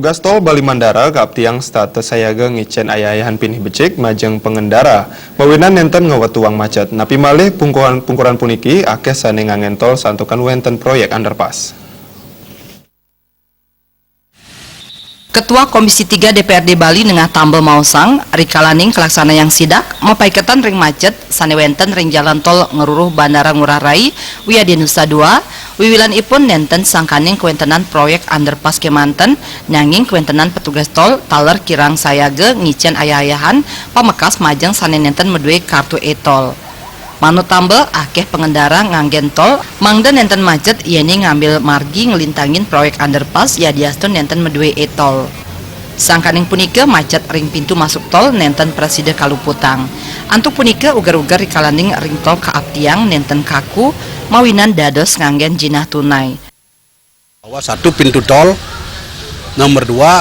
Petugas tol Bali Mandara kaptiang status sayaga ngicen ayayahan pinih becik majeng pengendara. Bawinan nenten ngawat tuang macet. Napi malih pungkuran puniki akeh sane ngangen tol santukan wenten proyek underpass. Ketua Komisi 3 DPRD Bali Nengah Tambel Mausang, Rika Laning kelaksana yang sidak, mapaiketan ring macet, sane wenten ring jalan tol ngeruruh Bandara Ngurah Rai, Wiyadi Nusa 2, wiwilan ipun nenten sangkaning kewentenan proyek underpass Kemanten, nanging kewentenan petugas tol taler kirang sayage ngicen ayayahan, pamekas majeng sane nenten medue kartu e-tol. Manut tambel akeh pengendara nganggen tol mangda nenten macet yeni ngambil margi ngelintangin proyek underpass ya diastun nenten medue e-tol. Sangkaning punika macet ring pintu masuk tol nenten preside kaluputang. Antuk punika ugar-ugar rikalaning ring tol kaaptiang nenten kaku mawinan dados nganggen jinah tunai. Bahwa satu pintu tol, nomor dua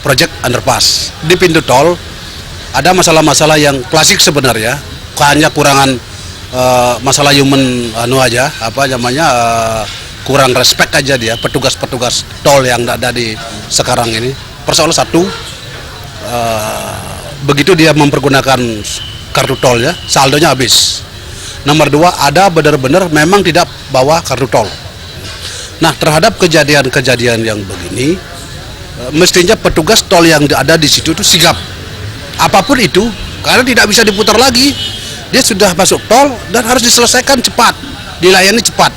proyek underpass. Di pintu tol ada masalah-masalah yang klasik sebenarnya, hanya kurangan masalah human kurang respect aja dia petugas-petugas tol yang ada di sekarang ini. Persoalan satu, begitu dia mempergunakan kartu tol ya, saldonya habis. Nomor dua, ada benar-benar memang tidak bawa kartu tol. Nah, terhadap kejadian-kejadian yang begini, mestinya petugas tol yang ada di situ itu sigap. Apapun itu, karena tidak bisa diputar lagi. Dia sudah masuk tol dan harus diselesaikan cepat, dilayani cepat.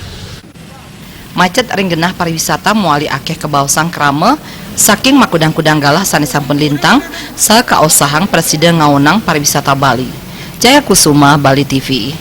Macet ring genah pariwisata muali akeh kebausang krame, saking makudang-kudang galah sane sampun lintang, sa kaosahang Presiden ngaunang pariwisata Bali. Jaya Kusuma, Bali TV.